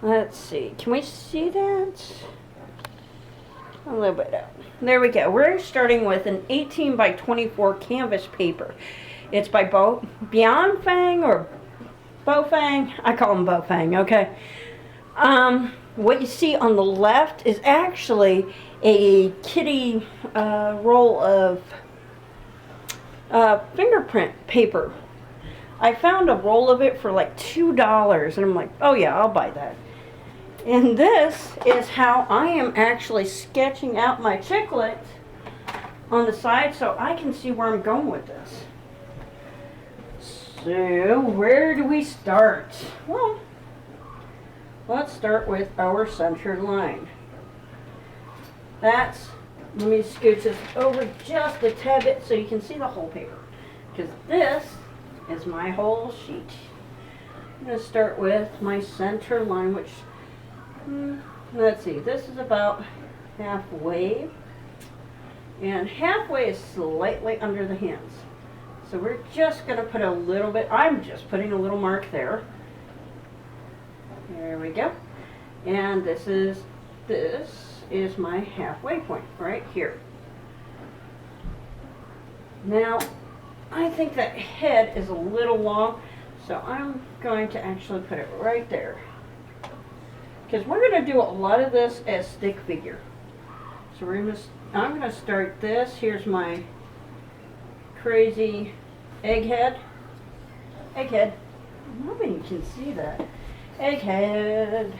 Let's see. Can we see that? A little bit out. There we go. We're starting with an 18 by 24 canvas paper. It's by Beyond or Bofang. I call them Bofang, okay? What you see on the left is actually a kitty roll of fingerprint paper. I found a roll of it for like $2, and I'm like, oh yeah, I'll buy that. And this is how I am actually sketching out my chiclets on the side so I can see where I'm going with this. So, where do we start? Well, let's start with our center line. Let me scooch this over just a tad bit so you can see the whole paper. Because this is my whole sheet. I'm going to start with my center line, which, let's see, this is about halfway. And halfway is slightly under the hands. So we're just going to put a little bit, I'm just putting a little mark there. There we go. And this is my halfway point right here. Now, I think that head is a little long, so I'm going to actually put it right there. Because we're going to do a lot of this as stick figure. So I'm going to start this. Here's my crazy egghead. Egghead. I'm hoping you can see that. Egghead.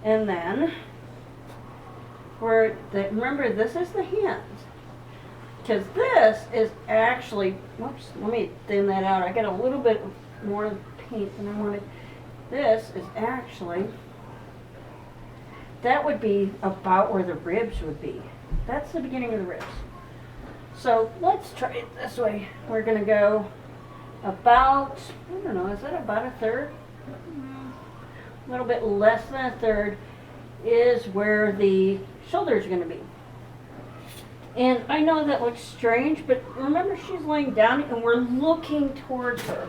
And then, remember this is the hands. Because this is actually, whoops, let me thin that out. I got a little bit more paint than I wanted. This is actually, that would be about where the ribs would be. That's the beginning of the ribs. So let's try it this way. We're going to go about, I don't know, is that about a third? A little bit less than a third is where the shoulder is going to be. And I know that looks strange, but remember she's laying down and we're looking towards her.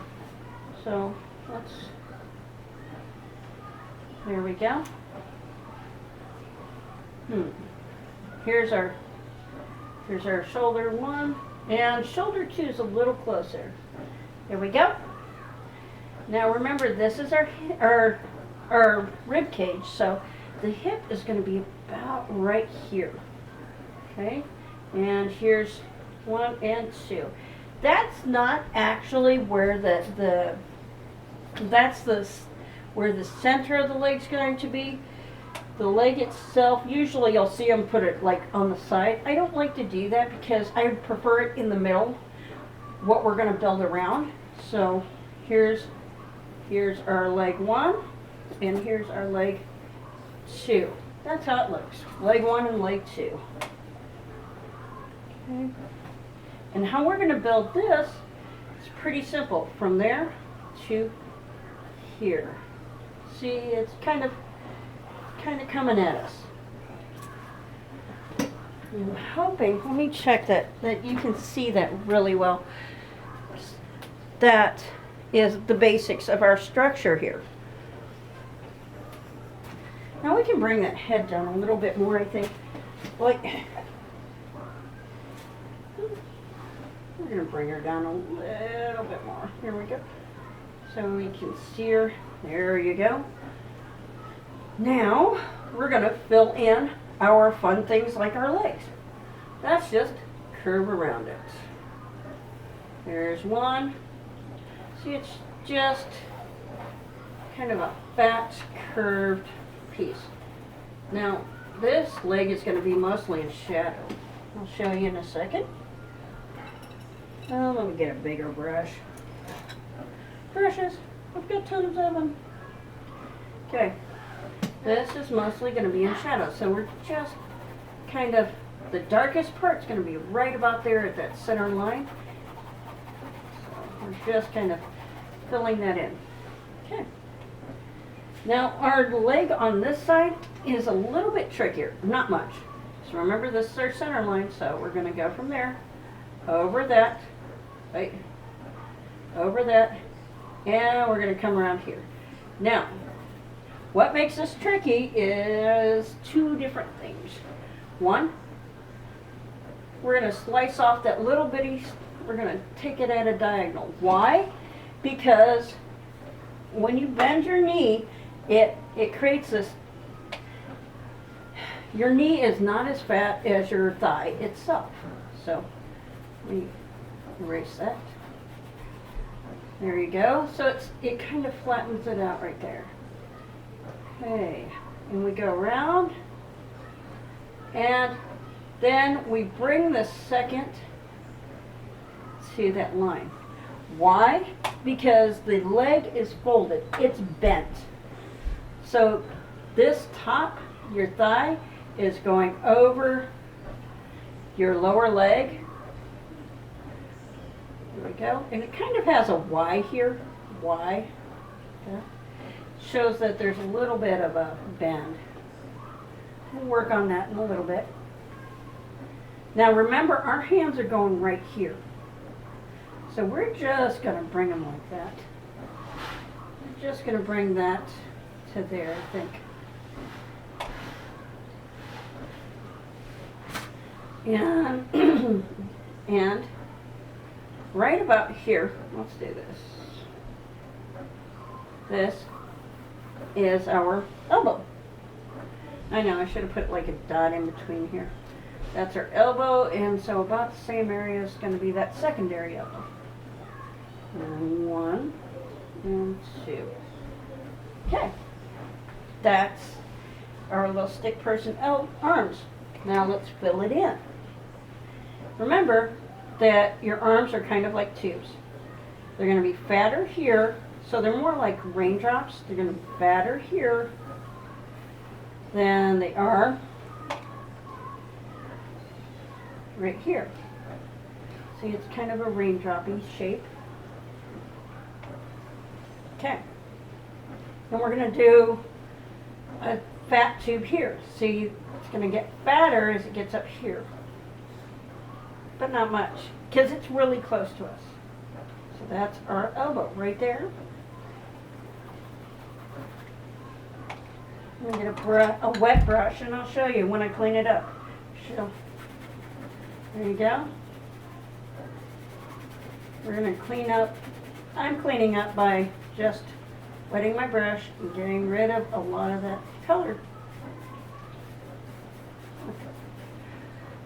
So there we go. Here's our shoulder one, and shoulder two is a little closer. There we go. Now remember, this is our rib cage, so the hip is going to be about right here. Okay, and here's 1 and 2. That's not actually where where the center of the leg's going to be. The leg itself, usually you'll see them put it like on the side. I don't like to do that because I would prefer it in the middle, what we're going to build around. So here's our leg 1, and here's our leg 2. That's how it looks. Leg 1 and leg 2. Okay. And how we're going to build this is pretty simple. From there to here. See, it's kind of coming at us. I'm hoping, let me check that you can see that really well. That is the basics of our structure here. Now we can bring that head down a little bit more, I think. Like, we're going to bring her down a little bit more. Here we go. So we can see her. There you go. Now, we're going to fill in our fun things like our legs. That's just curve around it. There's one. See, it's just kind of a fat, curved piece. Now, this leg is going to be mostly in shadow. I'll show you in a second. Oh, let me get a bigger brush. Brushes. I've got tons of them. Okay. This is mostly going to be in shadow, so we're just kind of, the darkest part's going to be right about there at that center line. So we're just kind of filling that in. Okay. Now our leg on this side is a little bit trickier, not much. So remember, this is our center line, so we're going to go from there, over that, right, over that, and we're going to come around here. Now, What makes this tricky is two different things. One, we're going to slice off that little bitty, we're going to take it at a diagonal. Why? Because when you bend your knee, it creates this, your knee is not as fat as your thigh itself. So, let me erase that. There you go. So it kind of flattens it out right there. Okay, and we go around, and then we bring the second to that line. Why? Because the leg is folded, it's bent. So this top, your thigh, is going over your lower leg. There we go. And it kind of has a Y here. Y. Okay. Shows that there's a little bit of a bend. We'll work on that in a little bit. Now remember, our hands are going right here. So we're just going to bring them like that. We're just going to bring that to there, I think. And, and right about here, let's do this. This is our elbow. I know, I should have put like a dot in between here. That's our elbow, and so about the same area is going to be that secondary elbow. And 1 and 2. Okay. That's our little stick person arms. Now let's fill it in. Remember that your arms are kind of like tubes. They're going to be fatter here, so they're more like raindrops. They're going to be fatter here than they are right here. See, it's kind of a raindroppy shape. Okay. Then we're going to do a fat tube here. See, it's going to get fatter as it gets up here. But not much, because it's really close to us. So that's our elbow right there. I'm going to get a wet brush, and I'll show you when I clean it up. So, there you go. We're going to clean up. I'm cleaning up by just wetting my brush and getting rid of a lot of that color.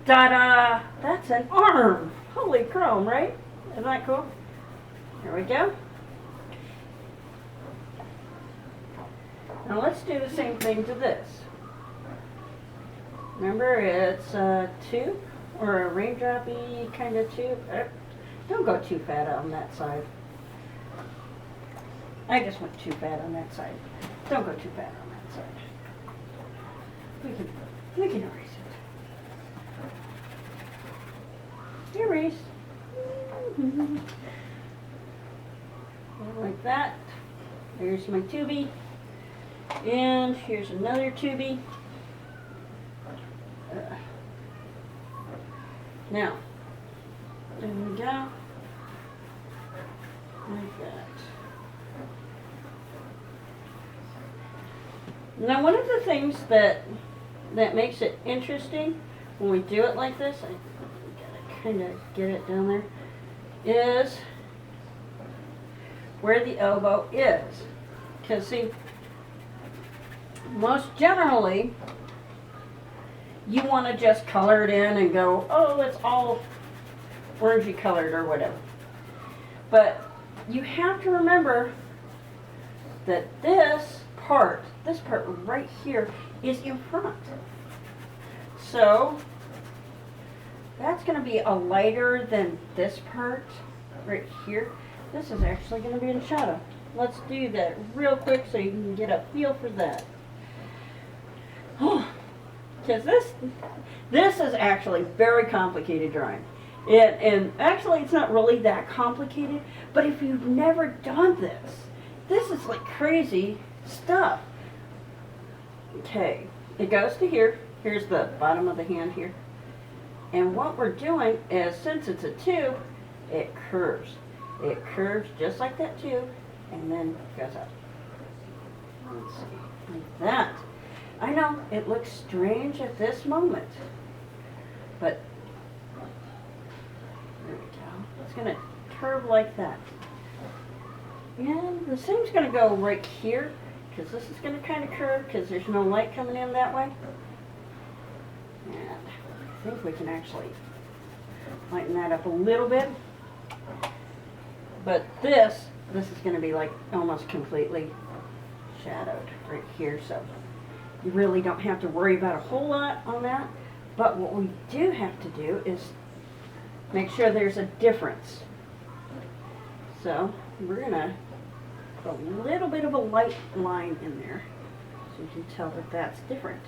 Ta-da! That's an arm! Holy chrome, right? Isn't that cool? There we go. Now let's do the same thing to this. Remember, it's a tube, or a raindroppy kind of tube. Don't go too fat on that side. I just went too fat on that side. Don't go too fat on that side. We can erase it. Erase. Like that. There's my tubie. And here's another tubie. Now, there we go. Like that. Now, one of the things that makes it interesting when we do it like this, I gotta kind of get it down there, is where the elbow is. Because see, most generally, you want to just color it in and go, oh, it's all orangey colored or whatever. But you have to remember that this part right here is in front. So that's going to be a lighter than this part right here. This is actually going to be in shadow. Let's do that real quick so you can get a feel for that. Because this is actually very complicated drawing. And actually it's not really that complicated, but if you've never done this is like crazy stuff. Okay, it goes to here. Here's the bottom of the hand here. And what we're doing is, since it's a tube, it curves. It curves just like that tube, and then goes up. Let's see, like that. I know, it looks strange at this moment, but there we go. It's gonna curve like that. And the same's gonna go right here, because this is gonna kind of curve, because there's no light coming in that way. And I think we can actually lighten that up a little bit. But this is going to be like almost completely shadowed right here, so you really don't have to worry about a whole lot on that. But what we do have to do is make sure there's a difference. So we're going to put a little bit of a light line in there so you can tell that that's different.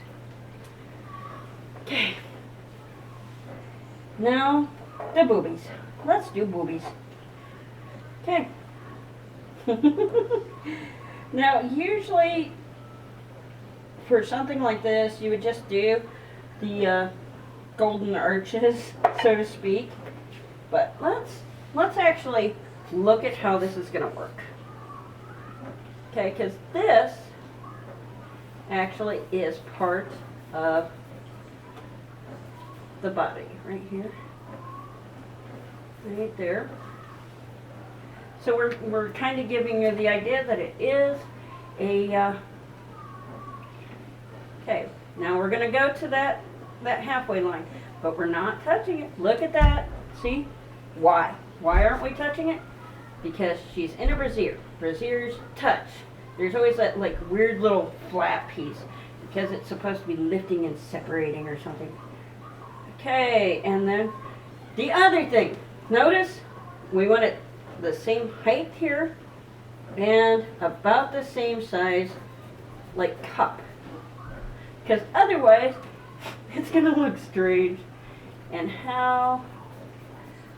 Okay. Now, the boobies. Let's do boobies. Okay. Now, usually for something like this, you would just do the golden arches, so to speak. But let's actually look at how this is going to work. Okay, because this actually is part of the body right here, right there. So we're kind of giving you the idea that it is a okay. Now we're going to go to that halfway line, but we're not touching it. Look at that. See? Why aren't we touching it? Because she's in a brassiere. Brassieres touch. There's always that like weird little flat piece because it's supposed to be lifting and separating or something. Okay, and then the other thing. Notice we want it the same height here and about the same size like cup. Because otherwise it's going to look strange. And how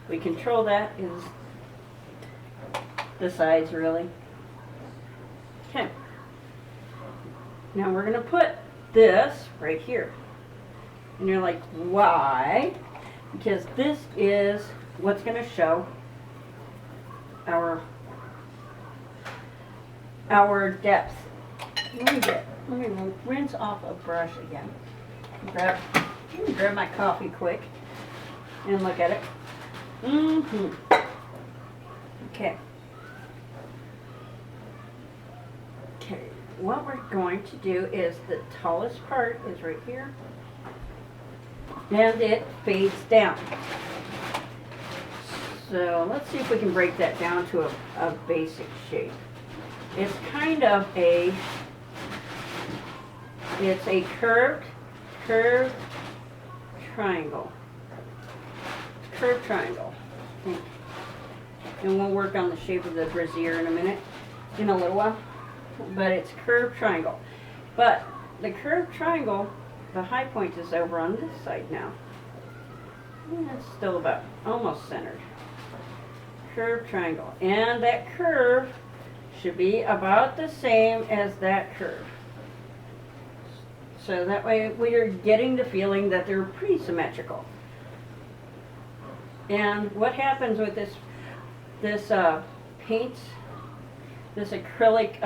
we control that is the sides really. Okay. Now we're going to put this right here. And you're like, why? Because this is what's going to show our depth. Let me rinse off a brush again. Let me grab my coffee quick and look at it. Okay. Okay. What we're going to do is the tallest part is right here. And it fades down. So let's see if we can break that down to a basic shape. It's kind of it's a curved triangle. Curved triangle. And we'll work on the shape of the brassiere in a little while. But it's curved triangle. But the curved triangle, the high point is over on this side now. And it's still about almost centered. Curved triangle. And that curve should be about the same as that curve. So that way we're getting the feeling that they're pretty symmetrical. And what happens with this paint, this acrylic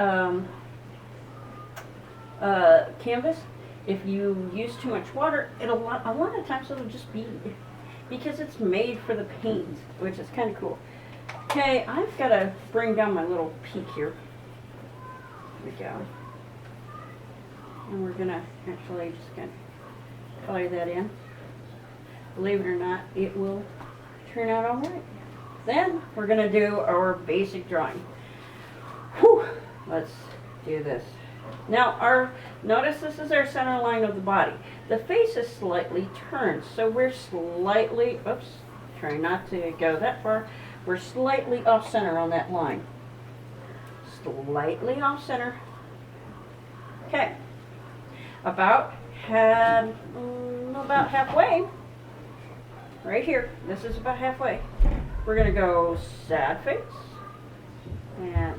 canvas, if you use too much water, a lot of times it'll just bead because it's made for the paint, which is kind of cool. Okay, I've got to bring down my little peak here. There we go. And we're going to actually just kind of color that in. Believe it or not, it will turn out all right. Then we're going to do our basic drawing. Whew, let's do this. Now, notice this is our center line of the body. The face is slightly turned, so we're slightly, oops, try not to go that far. We're slightly off center on that line. Slightly off center. Okay. About halfway. Right here. This is about halfway. We're going to go sad face. And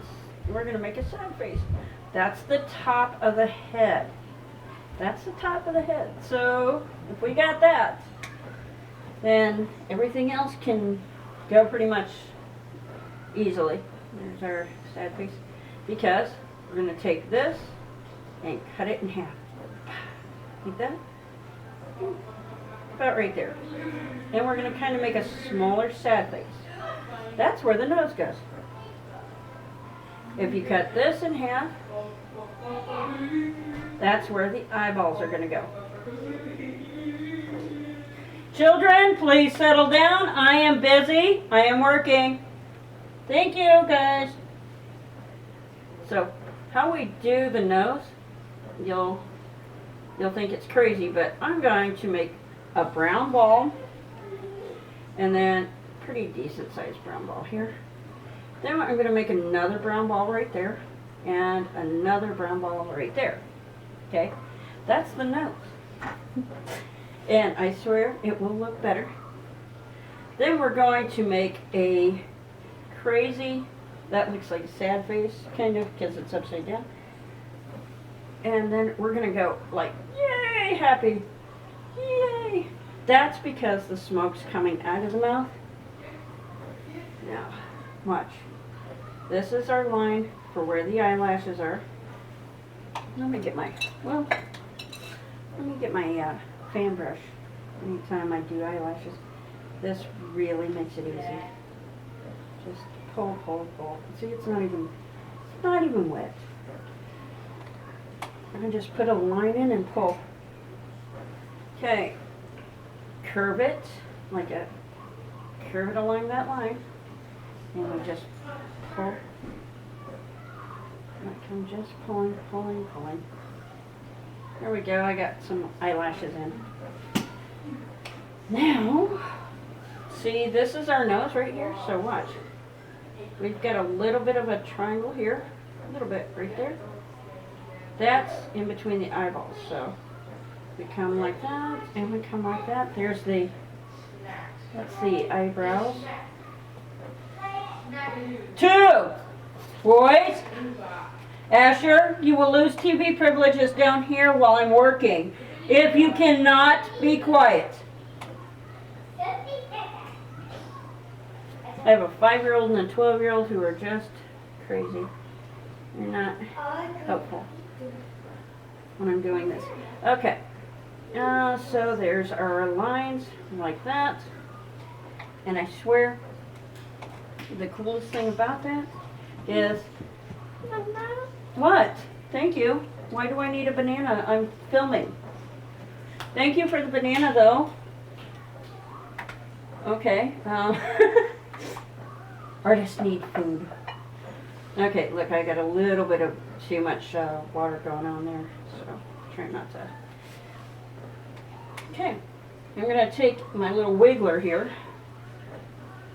we're going to make a sad face. That's the top of the head. That's the top of the head. So if we got that, then everything else can go pretty much easily. There's our sad face. Because we're going to take this and cut it in half. Like that. About right there. And we're going to kind of make a smaller sad face. That's where the nose goes. If you cut this in half, that's where the eyeballs are going to go. Children, please settle down. I am busy. I am working. Thank you, guys. So, how we do the nose, you'll think it's crazy, but I'm going to make a brown ball, and then pretty decent sized brown ball here. Then I'm going to make another brown ball right there, and another brown ball right there. Okay, that's the nose. And I swear it will look better. Then we're going to make a crazy, that looks like a sad face, kind of, because it's upside down. And then we're going to go like, yay, happy, yay. That's because the smoke's coming out of the mouth. Now, watch. This is our line for where the eyelashes are. Let me get my fan brush. Anytime I do eyelashes, this really makes it easy. Just pull, pull, pull. See, it's not even wet. I can just put a line in and pull. Okay, curve it along that line, and we just pull. Like I'm just pulling, pulling, pulling. There we go. I got some eyelashes in. Now, see, this is our nose right here. So watch. We've got a little bit of a triangle here, a little bit right there. That's in between the eyeballs. So we come like that, and we come like that. That's the eyebrows. 2, boys. Asher, you will lose TV privileges down here while I'm working, if you cannot be quiet. I have a 5-year-old and a 12-year-old who are just crazy. They're not helpful when I'm doing this. Okay, so there's our lines like that. And I swear, the coolest thing about that is... What? Thank you. Why do I need a banana? I'm filming. Thank you for the banana, though. Okay. Artists need food. Okay, look, I got a little bit of too much water going on there, so try not to. Okay, I'm going to take my little wiggler here,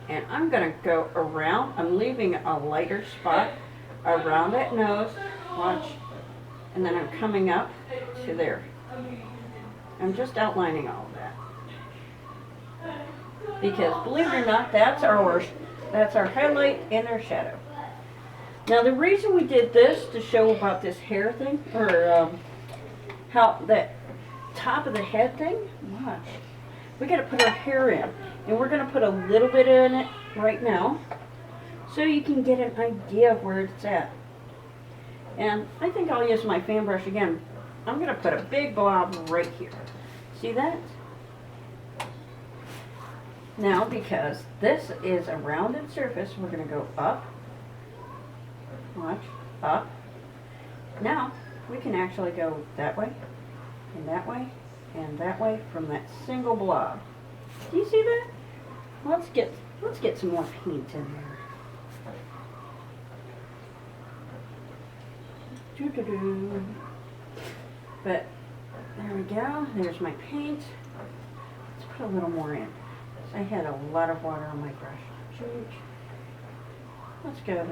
and I'm going to go around. I'm leaving a lighter spot around that nose, watch, and then I'm coming up to there. I'm just outlining all of that. Because believe it or not, that's our highlight and our shadow. Now the reason we did this to show about this hair thing, or how that top of the head thing, watch. We got to put our hair in, and we're going to put a little bit in it right now, so you can get an idea of where it's at. And I think I'll use my fan brush again. I'm going to put a big blob right here. See that? Now, because this is a rounded surface, we're going to go up. Watch, up. Now, we can actually go that way, and that way, and that way from that single blob. Do you see that? Let's get some more paint in there. But there we go. There's my paint. Let's put a little more in. I had a lot of water on my brush. Let's go that